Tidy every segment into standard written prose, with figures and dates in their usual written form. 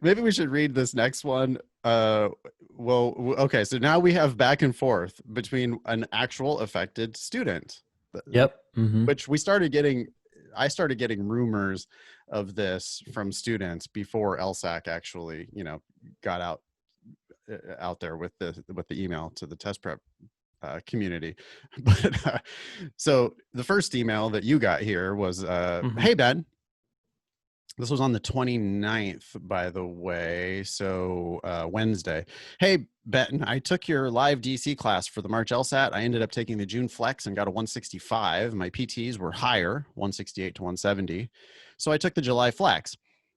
maybe we should read this next one. Okay, so now we have back and forth between an actual affected student, Yep. Mm-hmm. which I started getting rumors of this from students before LSAC actually, got out there with the email to the test prep community. But so the first email that you got here was, hey, Ben. This was on the 29th, by the way, so Wednesday. Hey, Benton, I took your live DC class for the March LSAT. I ended up taking the June Flex and got a 165. My PTs were higher, 168 to 170. So I took the July Flex.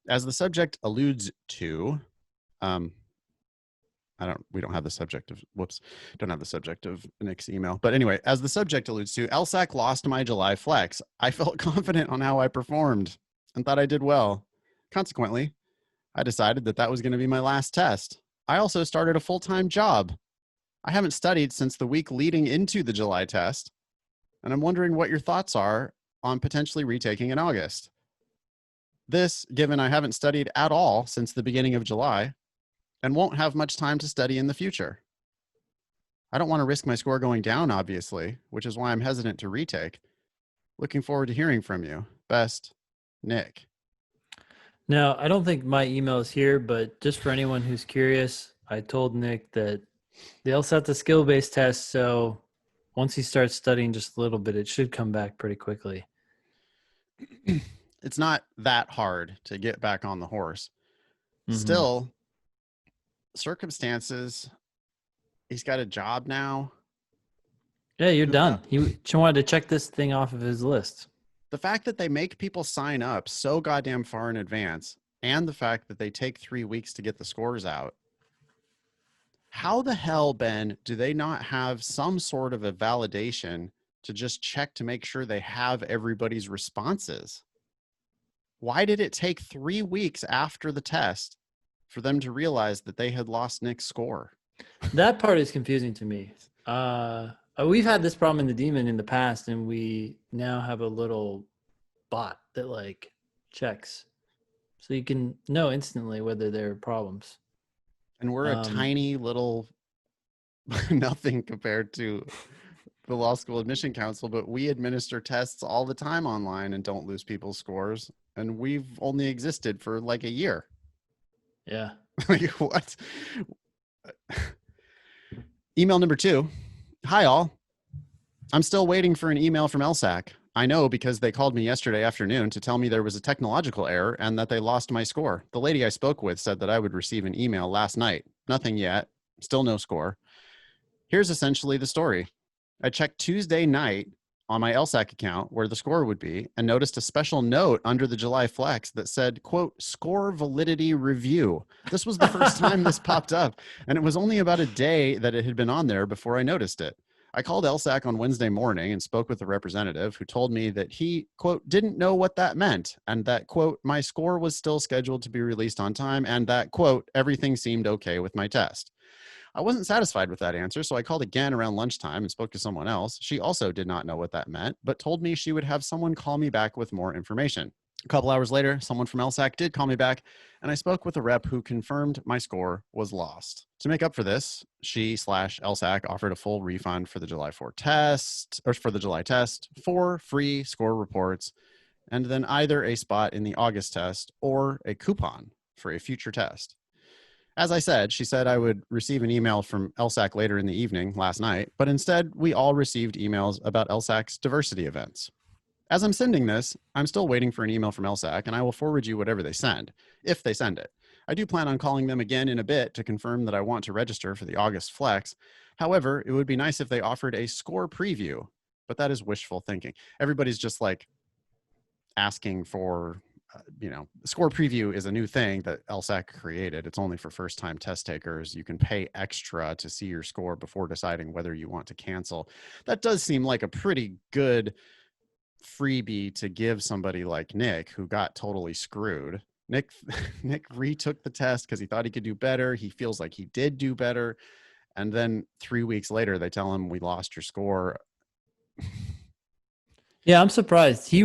As the subject alludes to, we don't have the subject of, don't have the subject of Nick's email. But anyway, as the subject alludes to, LSAC lost my July Flex. I felt confident on how I performed and thought I did well. Consequently, I decided that was going to be my last test. I also started a full-time job. I haven't studied since the week leading into the July test, and I'm wondering what your thoughts are on potentially retaking in August. This, given I haven't studied at all since the beginning of July and won't have much time to study in the future. I don't want to risk my score going down, obviously, which is why I'm hesitant to retake. Looking forward to hearing from you. Best, Nick. Now, I don't think my email is here, but just for anyone who's curious, I told Nick that the LSAT's a skill-based test, so once he starts studying just a little bit, it should come back pretty quickly. It's not that hard to get back on the horse. Mm-hmm. Still, circumstances, he's got a job now. Yeah, you're done. He wanted to check this thing off of his list. The fact that they make people sign up so goddamn far in advance, and the fact that they take 3 weeks to get the scores out. How the hell, Ben, do they not have some sort of a validation to just check to make sure they have everybody's responses? Why did it take 3 weeks after the test for them to realize that they had lost Nick's score? That part is confusing to me. We've had this problem in the Demon in the past, and we now have a little bot that checks, so you can know instantly whether there are problems. And we're a tiny little nothing compared to the Law School Admission Council, but we administer tests all the time online and don't lose people's scores. And we've only existed for like a year. Yeah. What? Email number 2. Hi, all. I'm still waiting for an email from LSAC. I know because they called me yesterday afternoon to tell me there was a technological error and that they lost my score. The lady I spoke with said that I would receive an email last night. Nothing yet. Still no score. Here's essentially the story. I checked Tuesday night on my LSAC account where the score would be and noticed a special note under the July Flex that said, quote, score validity review. This was the first time this popped up, and it was only about a day that it had been on there before I noticed it. I called LSAC on Wednesday morning and spoke with the representative who told me that he, quote, didn't know what that meant and that, quote, my score was still scheduled to be released on time and that, quote, everything seemed okay with my test. I wasn't satisfied with that answer, so I called again around lunchtime and spoke to someone else. She also did not know what that meant, but told me she would have someone call me back with more information. A couple hours later, someone from LSAC did call me back, and I spoke with a rep who confirmed my score was lost. To make up for this, she/LSAC offered a full refund for the July 4 test, or for the July test, 4 free score reports, and then either a spot in the August test or a coupon for a future test. As I said, she said I would receive an email from LSAC later in the evening last night, but instead we all received emails about LSAC's diversity events. As I'm sending this, I'm still waiting for an email from LSAC, and I will forward you whatever they send, if they send it. I do plan on calling them again in a bit to confirm that I want to register for the August Flex. However, it would be nice if they offered a score preview, but that is wishful thinking. Everybody's just like asking for, score preview is a new thing that LSAC created. It's only for first-time test takers. You can pay extra to see your score before deciding whether you want to cancel. That does seem like a pretty good freebie to give somebody like Nick, who got totally screwed. Nick retook the test because he thought he could do better. He feels like he did do better. And then 3 weeks later, they tell him, we lost your score. Yeah, I'm surprised. I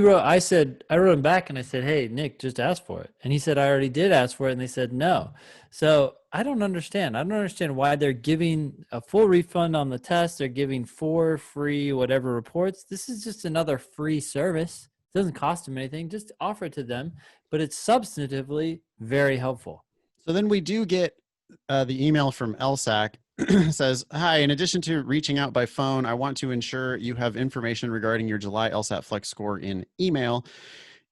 wrote him back and I said, "Hey, Nick, just ask for it." And he said, "I already did ask for it." And they said, "No." So I don't understand. I don't understand why they're giving a full refund on the test. They're giving 4 free whatever reports. This is just another free service. It doesn't cost them anything. Just offer it to them, but it's substantively very helpful. So then we do get the email from LSAC says, "Hi, in addition to reaching out by phone, I want to ensure you have information regarding your July LSAT-Flex score in email.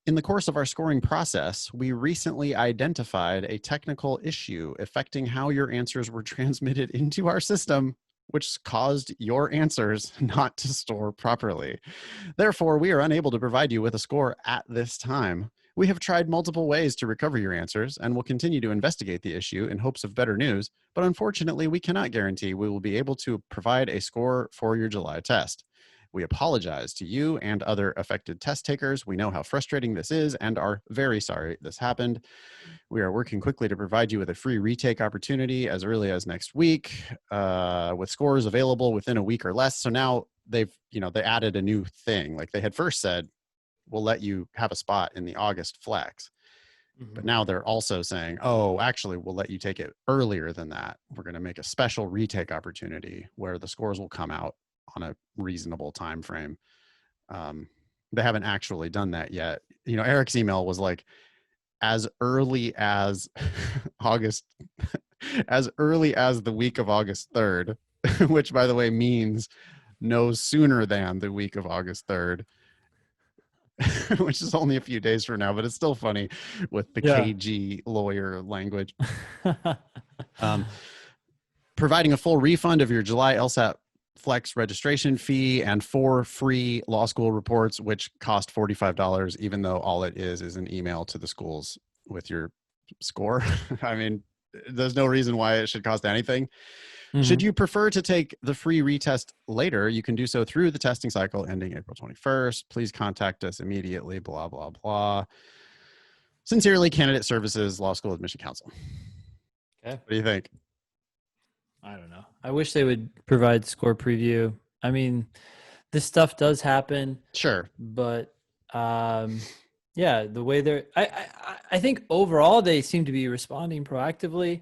In the course of our scoring process, we recently identified a technical issue affecting how your answers were transmitted into our system, which caused your answers not to store properly. Therefore, we are unable to provide you with a score at this time. We have tried multiple ways to recover your answers and will continue to investigate the issue in hopes of better news, but unfortunately, we cannot guarantee we will be able to provide a score for your July test. We apologize to you and other affected test takers. We know how frustrating this is and are very sorry this happened. We are working quickly to provide you with a free retake opportunity as early as next week, with scores available within a week or less." So now they added a new thing. Like they had first said, we'll let you have a spot in the August flex. But now they're also saying, oh, actually, we'll let you take it earlier than that. We're going to make a special retake opportunity where the scores will come out on a reasonable time frame. They haven't actually done that yet. Eric's email was like, as early as August, as early as the week of August 3rd, which, by the way, means no sooner than the week of August 3rd. Which is only a few days from now, but it's still funny with the Yeah. KG lawyer language. Um, Providing a full refund of your July LSAT Flex registration fee and 4 free law school reports, which cost $45, even though all it is an email to the schools with your score. I mean, there's no reason why it should cost anything. Should you prefer to take the free retest later, you can do so through the testing cycle ending April 21st. Please contact us immediately, blah, blah, blah. Sincerely, Candidate Services Law School Admission Council. Okay. What do you think? I don't know. I wish they would provide score preview. I mean, this stuff does happen, Sure. but yeah, the way I think overall they seem to be responding proactively.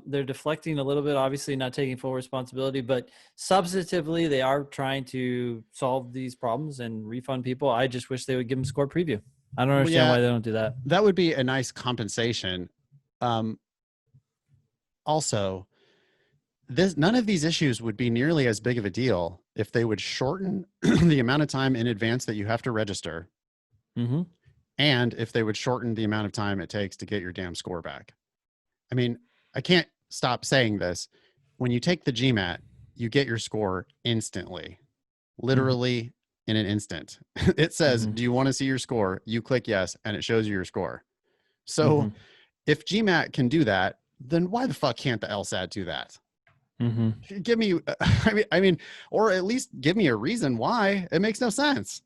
They're deflecting a little bit, obviously not taking full responsibility, but substantively they are trying to solve these problems and refund people. I just wish they would give them score preview. I don't understand why they don't do that. That would be a nice compensation. Also, none of these issues would be nearly as big of a deal if they would shorten the amount of time in advance that you have to register, and if they would shorten the amount of time it takes to get your damn score back. I mean, I can't stop saying this. When you take the GMAT, you get your score instantly, literally in an instant. It says, do you want to see your score? You click yes, and it shows you your score. So if GMAT can do that, then why the fuck can't the LSAT do that? Give me, I mean, or at least give me a reason why. It makes no sense.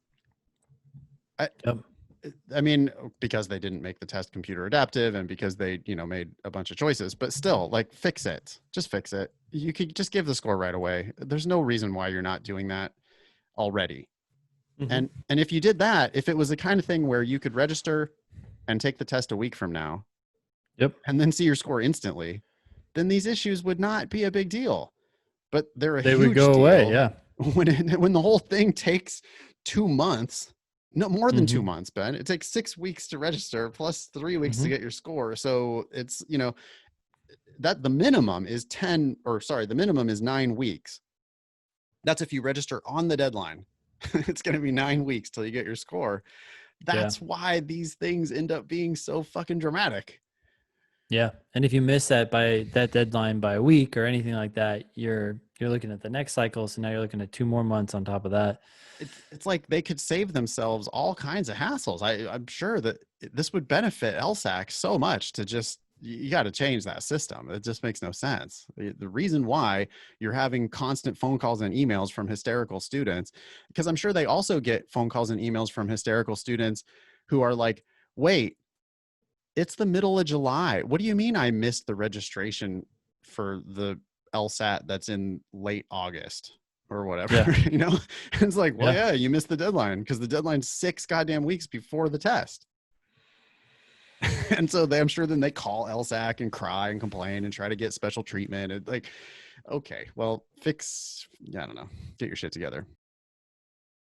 I mean, because they didn't make the test computer adaptive and because they, made a bunch of choices, but still, like, fix it. Just fix it. You could just give the score right away. There's no reason why you're not doing that already. And if you did that, if it was the kind of thing where you could register and take the test a week from now, and then see your score instantly, then these issues would not be a big deal. But they're a huge would go deal away, yeah. When the whole thing takes 2 months, no more than 2 months, Ben. It takes 6 weeks to register plus 3 weeks to get your score. So it's, that the minimum is the minimum is 9 weeks. That's if you register on the deadline. It's going to be 9 weeks till you get your score. That's why these things end up being so fucking dramatic. Yeah. And if you miss that deadline by a week or anything like that, you're looking at the next cycle. So now you're looking at 2 more months on top of that. It's like they could save themselves all kinds of hassles. I'm sure that this would benefit LSAC so much to just, you got to change that system. It just makes no sense. The reason why you're having constant phone calls and emails from hysterical students, because I'm sure they also get phone calls and emails from hysterical students who are like, wait, it's the middle of July. What do you mean I missed the registration for the LSAT that's in late August? or whatever, Yeah. you know? It's like, well, Yeah. yeah, you missed the deadline because the deadline's 6 goddamn weeks before the test. And so I'm sure then they call LSAC and cry and complain and try to get special treatment. And like, okay, well, I don't know, get your shit together.